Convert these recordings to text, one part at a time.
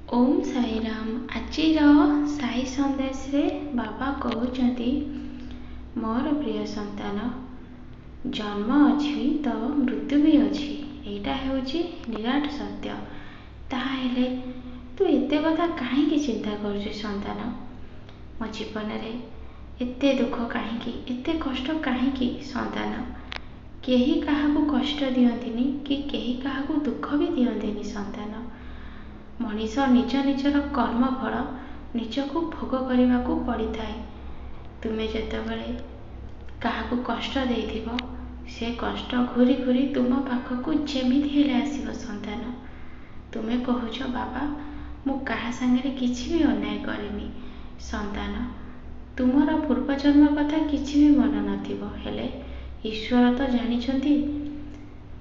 ओम साई राम। आजिर साई संदेश रे बाबा कहते मोर प्रिय संतान जन्म अच्छी तो मृत्यु भी अच्छी। एटा होची निराट सत्य। ताहेले तू एते कथा काहेकि चिंता करुଛୁ संतान? मो जीवन रे एते दुख काहेकि, एते कष्ट काहेकि संतान? केही काहाकू कष्ट दियंतिनी कि केही काहाकू दुख भी दियंतिनी संतान। मनीष निज निजर कर्म फल निजकू भोग करने को पड़ी थाए। तुम्हें जेतेबेले काहाकू कष्ट देइथिबो से कष्ट घूरी घूरी तुम पाखकू जेमिति हेले आसीबो संतान। तुम्हें कहूछ बाबा मु काहा संगे किछि भी अन्याय करिनी संतान। तुमर पूर्वजन्म कथा किछि भी मन नथिबो, हेले ईश्वर तो जानिछंती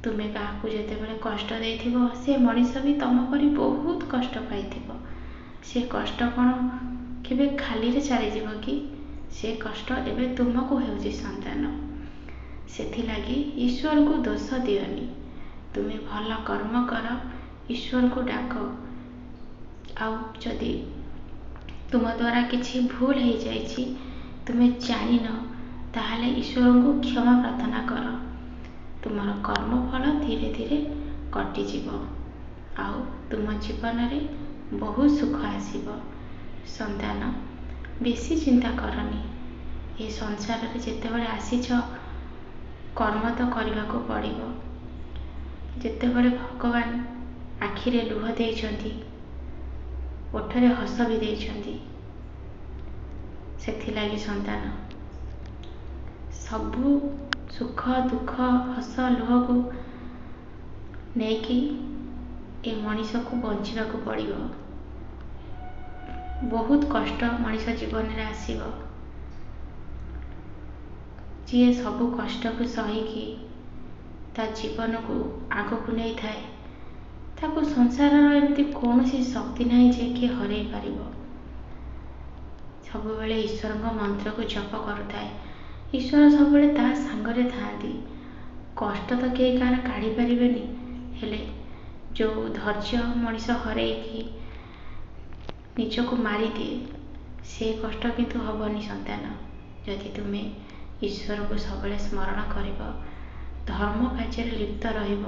तुम्हें काहाकू जेतेबेले कष्ट देइथिबो से मनीष भी तम परी बहुत कष्ट पाइथिबो। से कष्ट कौन केबे खाली रे चली जीवो कि? से कष्ट एबे तुमको हेउची संतान। सेथि लागी ईश्वर को दोष दियोनी। तुम्हें भल कर्म कर, ईश्वर को डाक। आउ जदि तुम द्वारा किछि भूल हो जाइछि तुम्हें जानिन, ताहले ईश्वर को क्षमा प्रार्थना कर। तुमर कर्म फल धीरे धीरे कटिजिव। आउ तुम जीवन रे बहुत सुख आसीबो संतान। बेसी चिंता करनी। ये संसार रे जेतेबेले आसीछ कर्म तो करने को पड़िबो। जेतेबेले भगवान आखिरे लुह देइछंती, ओठरे हस भी देइछंती, सेथि लागी संतान सबू सुख दुख हस लुह को नेकी ए मनीष को बंचिबा को पड़िबो। बहुत कष्ट मनीष जीवन रे आसीबो। जी सबू कष्ट को सहीकि ता जीवन को आग को नहीं थाए, ताको संसार एमती कौन सी शक्ति नहीं जे कि हरई पारिबो। सब बेले ईश्वर मंत्र को जप करुताए। ईश्वर सब बेले ता सांगरे थांती। कष्ट तो कई कार काढ़ी पारिबेनी, हेले जो धैर्य मनीष हरई निजको मारी दिए से कष्ट किंतु हबनी संतान। यदि तुम्हें ईश्वर को सब स्मरण करिब, धर्म कार्य लिप्त रहिब,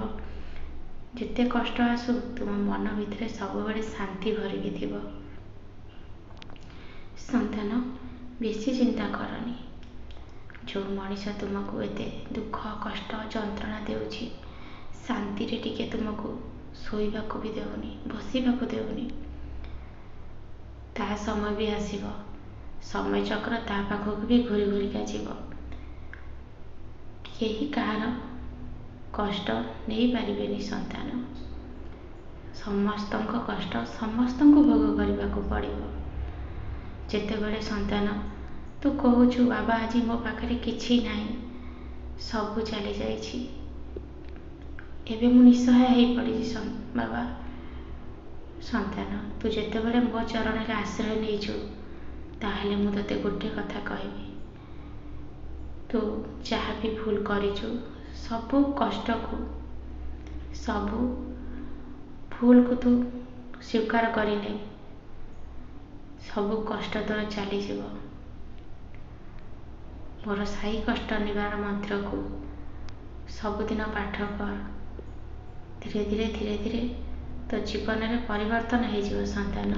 जिते कष्ट आसु तुम मन भितर सब बेले शांति भरिकी थिबो संतान। बेसी चिंता करनी। जो मनीष तुमको एते दुख कष्ट जंत्रणा देउछि, शांति रे टिके तुमको सोइबा को भी देउनी, बसिबा को देउनी, ता समय भी आसीबो। समय चक्र ता पाखक भी घूरी घूरी का जीव। केही कहार कष्ट नहीं पारिबेनी संतान। समस्तंक कष्ट समस्तंको भोग करने को पड़िबो। जेतेबेले संतान तू कहूछु बाबा आज मो पाखरे किछि नाही, सबू चली जाइछि, एबे मु निसहाय हो पड़ी बाबा। संतान तू जेतेबेले मो चरण रे आश्रय नेइछु, ताहले मु तते गोटे कथा कहबी। तू जहाँ भी भूल करिछु, सबू कष्ट को सबू भूल को तू स्वीकार करिले, सबू कष्ट तोर चली जीवो। मोर साई कष्ट निवारण मंत्र को सबुदिन पाठ कर। धीरे धीरे धीरे धीरे तो जीवन में परिवर्तन हो संतान।